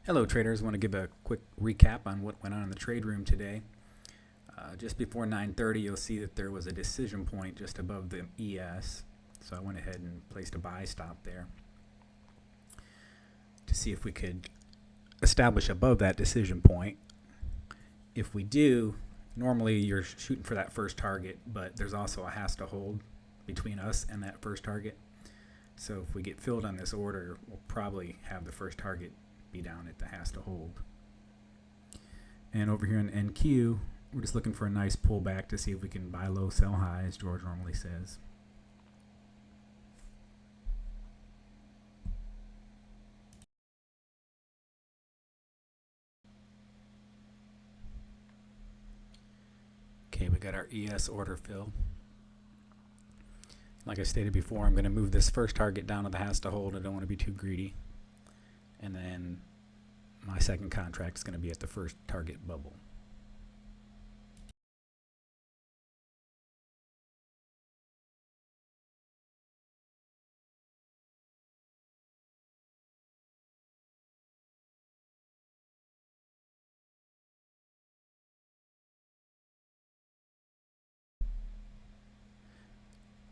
Hello traders, I want to give a quick recap on what went on in the trade room today. Just before 9:30 you'll see that there was a decision point just above the ES, so I went ahead and placed a buy stop there to see if we could establish above that decision point. If we do, normally you're shooting for that first target, but there's also a has to hold between us and that first target. So if we get filled on this order, we'll probably have the first target be down at the has to hold. And over here in NQ, we're just looking for a nice pullback to see if we can buy low, sell high, as George normally says. Okay, we got our ES order filled. Like I stated before, I'm going to move this first target down to the has to hold. I don't want to be too greedy. And then my second contract is going to be at the first target bubble.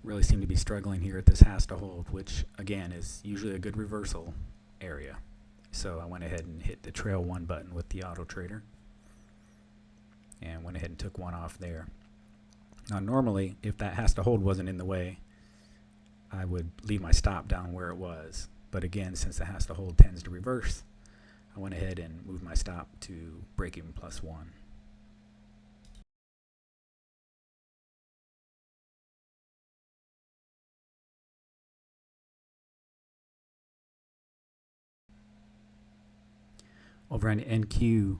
Really seem to be struggling here at this has to hold, which again is usually a good reversal area. So I went ahead and hit the trail 1 button with the Autotrader and went ahead and took one off there. Now normally if that has to hold wasn't in the way, I would leave my stop down where it was, but again, since the has to hold tends to reverse, I went ahead and moved my stop to break even +1. Over on NQ,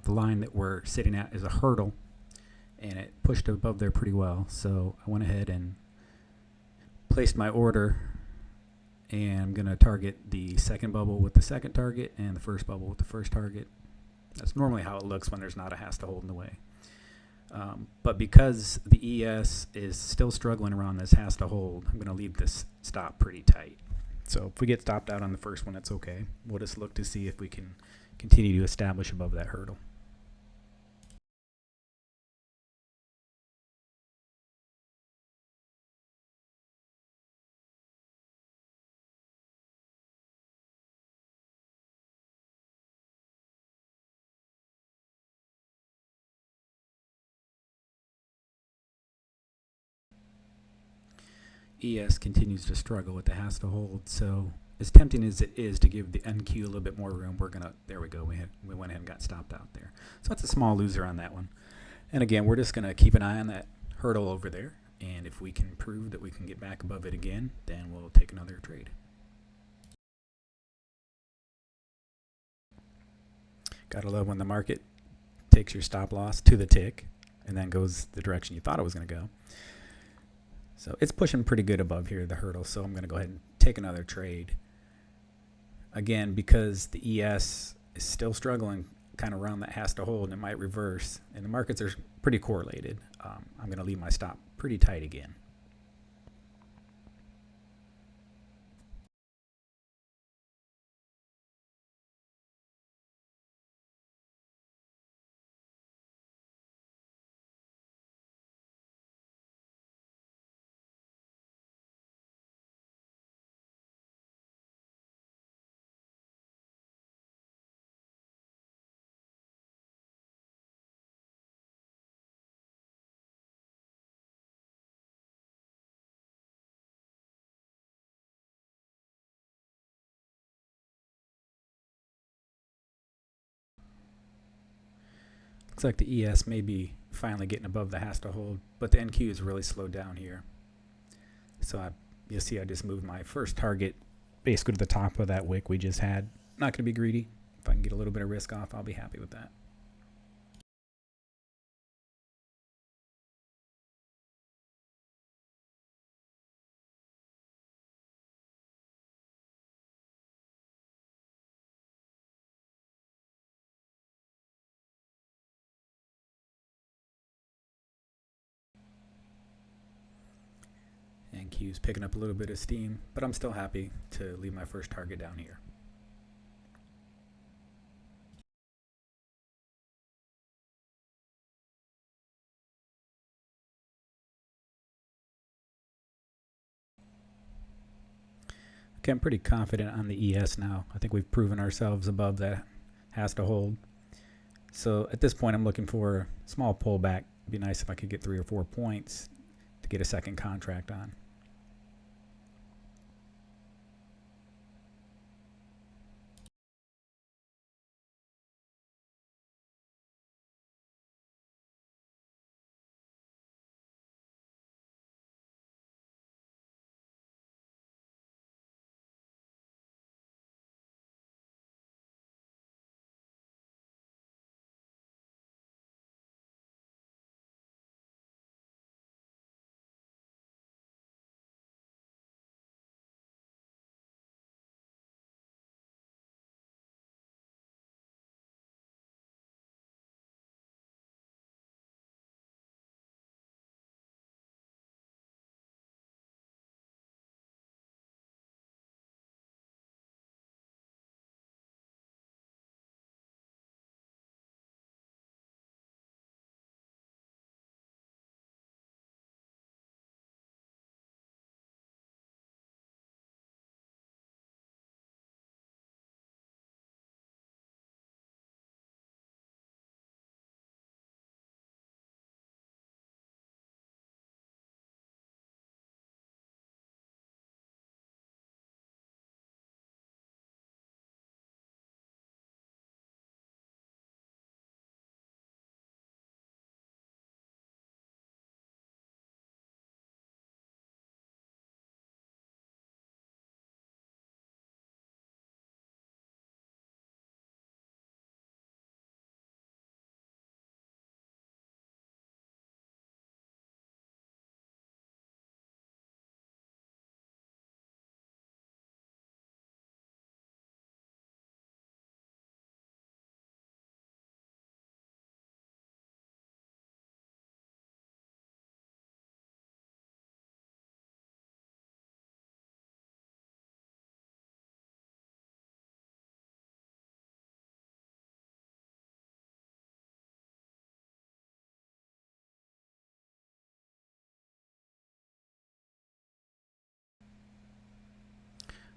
the line that we're sitting at is a hurdle, and it pushed above there pretty well. So I went ahead and placed my order, and I'm going to target the second bubble with the second target and the first bubble with the first target. That's normally how it looks when there's not a has to hold in the way. But because the ES is still struggling around this has to hold, I'm going to leave this stop pretty tight. So if we get stopped out on the first one, that's okay. We'll just look to see if we can continue to establish above that hurdle. ES continues to struggle with the has to hold, so as tempting as it is to give the NQ a little bit more room, there we go, we went ahead and got stopped out there. So it's a small loser on that one. And again, we're just going to keep an eye on that hurdle over there, and if we can prove that we can get back above it again, then we'll take another trade. Gotta love when the market takes your stop loss to the tick and then goes the direction you thought it was going to go. So it's pushing pretty good above here, the hurdle, so I'm going to go ahead and take another trade. Again, because the ES is still struggling kind of around that has to hold, and it might reverse, and the markets are pretty correlated, I'm going to leave my stop pretty tight again. Looks like the ES may be finally getting above the has to hold, but the NQ is really slowed down here. So you'll see I just moved my first target basically to the top of that wick we just had. Not going to be greedy. If I can get a little bit of risk off, I'll be happy with that. And Q's picking up a little bit of steam, but I'm still happy to leave my first target down here. Okay, I'm pretty confident on the ES now. I think we've proven ourselves above that has to hold. So at this point, I'm looking for a small pullback. It'd be nice if I could get 3 or 4 points to get a second contract on.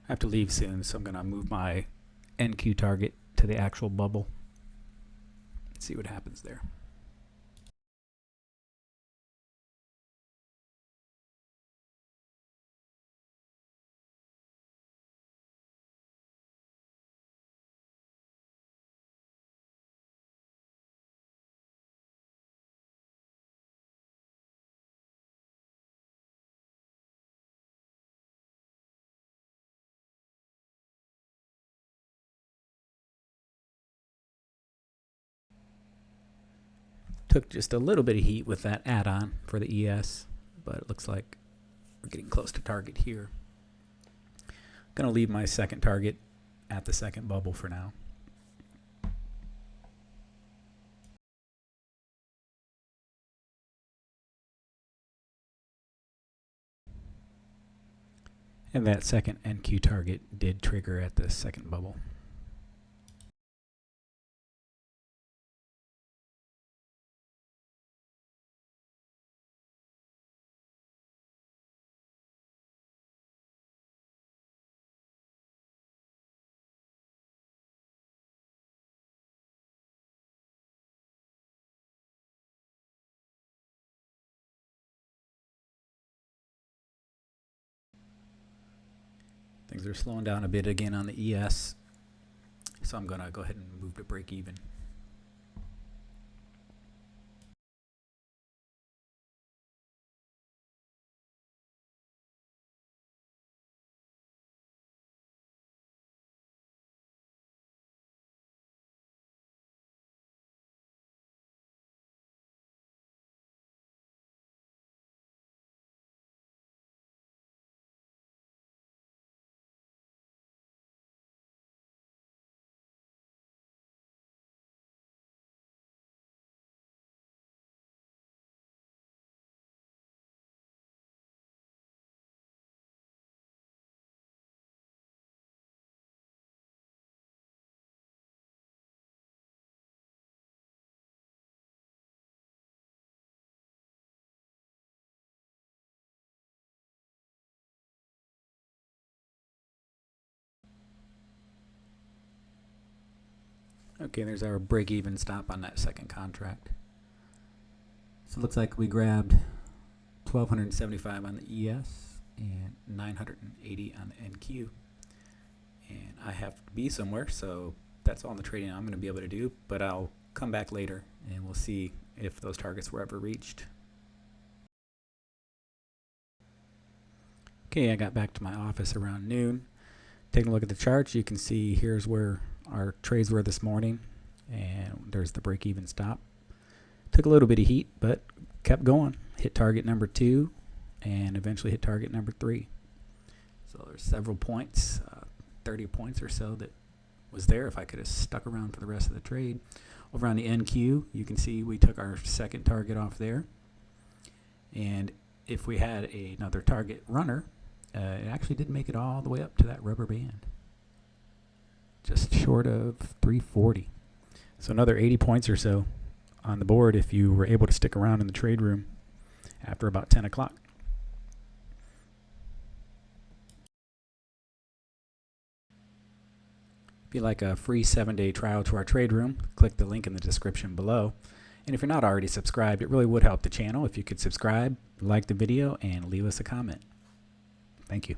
I have to leave soon, so I'm going to move my NQ target to the actual bubble. See what happens there. Took just a little bit of heat with that add-on for the ES, but it looks like we're getting close to target here. Going to leave my second target at the second bubble for now. And that second NQ target did trigger at the second bubble. Things are slowing down a bit again on the ES, so I'm going to go ahead and move to break even. Okay, there's our break-even stop on that second contract. So it looks like we grabbed 1275 on the ES and 980 on the NQ. And I have to be somewhere, so that's all the trading I'm going to be able to do, but I'll come back later and we'll see if those targets were ever reached. Okay, I got back to my office around noon. Taking a look at the charts, you can see here's where our trades were this morning, and there's the break-even stop. Took a little bit of heat, but kept going. Hit target number 2 and eventually hit target number 3. So there's several points, 30 points or so that was there if I could have stuck around for the rest of the trade. Over on the NQ, you can see we took our second target off there. And if we had another target runner, it actually did make it all the way up to that rubber band. Just short of 340. So another 80 points or so on the board if you were able to stick around in the trade room after about 10 o'clock. If you'd like a free 7-day trial to our trade room, click the link in the description below. And if you're not already subscribed, it really would help the channel if you could subscribe, like the video, and leave us a comment. Thank you.